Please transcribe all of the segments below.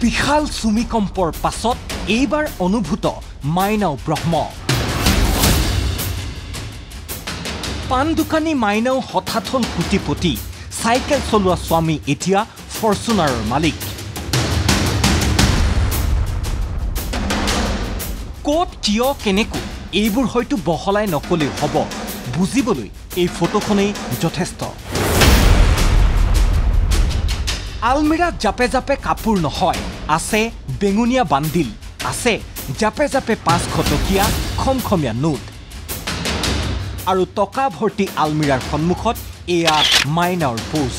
বিশাল ভূমিকম্পৰ পাছত এইবাৰ অনুভূত মাইনাও ব্ৰহ্ম। পান দোকানী মাইনাও হঠাৎ হল কোটিপতি। চাইকেল চলোৱা স্বামী এতিয়া ফৰ্চুনাৰৰ মালিক। ক'ত কিয় কেনেকৈ এইবোৰ হয়তো বহলাই নকলেও হ'ব, বুজিবলৈ এই ফটোখনেই যথেষ্ট। আলমিৰাত জাপে জাপে কাপোৰ নহয়, আছে বেঙুনীয়া বান্দিল, আছে জাপে জাপে 500 টকীয়া খমখমীয়া নোট। আৰু টকা ভৰ্তি আলমিৰাৰ সন্মুখত এয়া মাইনাৰ পোজ।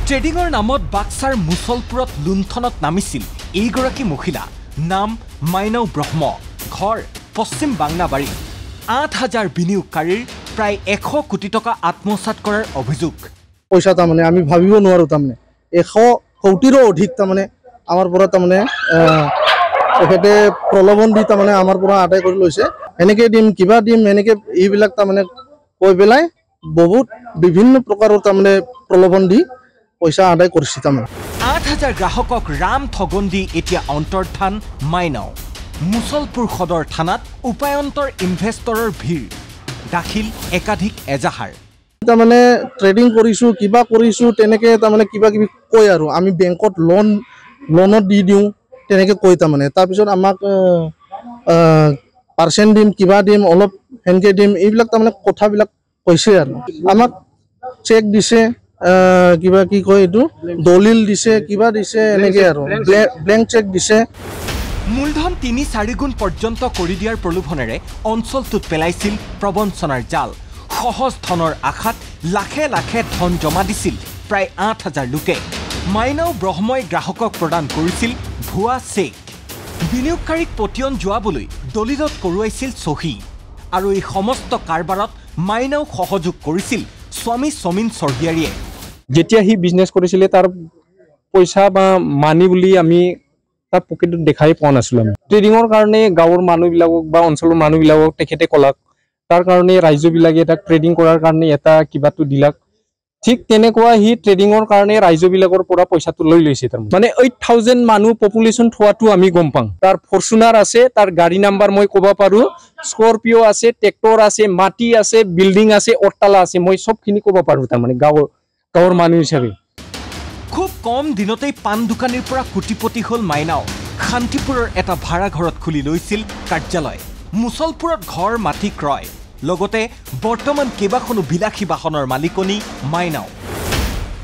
ট্ৰেডিঙৰ নামত বাক্সাৰ মুছলপুৰত লুণ্ঠনত নামিছিল এইগৰাকী মহিলা। নাম মাইনাও ব্ৰহ্ম, ঘৰ পশ্চিম বাংলাবাৰী। 8,000 বিনিয়োগকাৰীৰ প্ৰায় 100 কোটি টকা আত্মসাৎ কৰাৰ অভিযোগ। পইচা তাৰমানে আমি ভাবিব নোৱাৰোঁ, তাৰমানে 100 কোটিৰো অধিক তাৰমানে আমাৰ পৰা তাৰমানে তেখেতে প্ৰলোভন দি তাৰমানে আমাৰ পৰা আদায় কৰি লৈছে। এনেকৈ দিম কিবা দিম এনেকৈ এইবিলাক তাৰমানে কৈ পেলাই বহুত বিভিন্ন প্ৰকাৰৰ তাৰমানে প্ৰলোভন দি পইচা আদায় কৰিছে। তাৰমানে 8,000 গ্ৰাহকক ৰাম ঠগন দি এতিয়া অন্তৰ্ধান মাইনাও। মুছলপুৰ সদৰ থানাত উপায়ন্তৰ ইনভেষ্টৰৰ ভিৰ, দাখিল একাধিক এজাহাৰ। তাৰমানে ট্ৰেডিং কৰিছোঁ কিবা কৰিছোঁ তেনেকৈ তাৰমানে কিবা কিবি কয় আৰু আমি বেংকত লোনত দি দিওঁ তেনেকৈ কয় তাৰমানে। তাৰপিছত আমাক পাৰ্চেণ্ট দিম কিবা দিম অলপ সেনেকৈ দিম এইবিলাক তাৰমানে কথাবিলাক কৈছে আৰু। আমাক চেক দিছে, কিবা কি কয় এইটো দলিল দিছে কিবা দিছে এনেকৈ আৰু ব্লেংক চেক দিছে। মূলধন 3-4 গুণ পৰ্যন্ত কৰি দিয়াৰ প্ৰলোভনেৰে অঞ্চলটোত পেলাইছিল প্ৰবঞ্চনাৰ জাল। সহজ ধনৰ আশাত লাখে লাখে ধন জমা দিছিল প্ৰায় 8,000 লোকে। মাইনাও ব্ৰহ্মই গ্ৰাহকক প্ৰদান কৰিছিল ভুৱা চেক। বিনিয়োগকাৰীক পতিয়ন যোৱাবলৈ দলিলত কৰোৱাইছিল চহী। আৰু এই সমস্ত কাৰবাৰত মাইনাও সহযোগ কৰিছিল স্বামী সমীন স্বৰ্গীয়াৰীয়ে। যেতিয়া সি বিজনেছ কৰিছিলে তাৰ পইচা বা মানি বুলি আমি তাৰ পকেটত দেখাই পোৱা নাছিলোঁ। আমি ট্ৰেডিঙৰ কাৰণে গাঁৱৰ মানুহবিলাকক বা অঞ্চলৰ মানুহবিলাকক তেখেতে ক'লাক, তাৰ কাৰণে ৰাইজবিলাকে তাক ট্ৰেডিং কৰাৰ কাৰণে এটা কিবাটো দিলাক। ঠিক তেনেকুৱা সি ট্ৰেডিঙৰ কাৰণে ৰাইজবিলাকৰ পৰা পইচাটো লৈ লৈছে। তাৰমানে মানে 8,000 মানুহ পপুলেশ্যন থোৱাটো আমি গম পাওঁ। তাৰ ফৰ্চুনাৰ আছে, তাৰ গাড়ী নাম্বাৰ মই ক'ব পাৰোঁ, স্কৰপিঅ' আছে, ট্ৰেক্টৰ আছে, মাটি আছে, বিল্ডিং আছে, অট্টালা আছে, মই চবখিনি ক'ব পাৰোঁ তাৰমানে গাঁৱৰ মানুহ হিচাপে। খুব কম দিনতেই পান দোকানীৰ পৰা কোটিপতি হ'ল মাইনাও। শান্তিপুৰৰ এটা ভাড়া ঘৰত খুলি লৈছিল কাৰ্যালয়। মুছলপুৰত ঘৰ মাটি ক্ৰয়, লগতে বৰ্তমান কেইবাখনো বিলাসী বাহনৰ মালিকনী মাইনাও।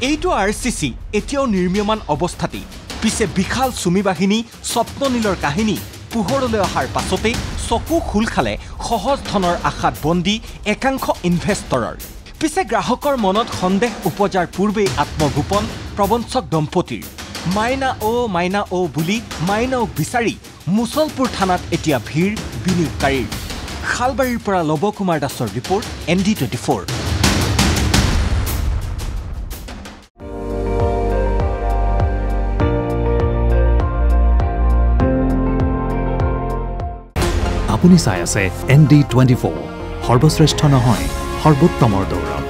এইটো RCC এতিয়াও নিৰ্মীয়মান অৱস্থাতেই। পিছে বিশাল চুমি বাহিনী স্বপ্ননীলৰ কাহিনী পোহৰলৈ অহাৰ পাছতেই চকু খোল খালে সহজ ধনৰ আশাত বন্দী একাংশ ইনভেষ্টৰৰ। পিছে গ্ৰাহকৰ মনত সন্দেহ উপজাৰ পূৰ্বেই আত্মগোপন প্ৰবঞ্চক দম্পতীৰ। মাইনা অ' বুলি মাইনাওক বিচাৰি মুছলপুৰ থানাত এতিয়া ভিৰ বিনিয়োগকাৰীৰ। শালবাৰীৰ পৰা লৱ কুমাৰ দাসৰ ৰিপৰ্ট, ND24। আপুনি চাই আছে ND24, সৰ্বশ্ৰেষ্ঠ নহয় সৰ্বোত্তমৰ দৌৰ।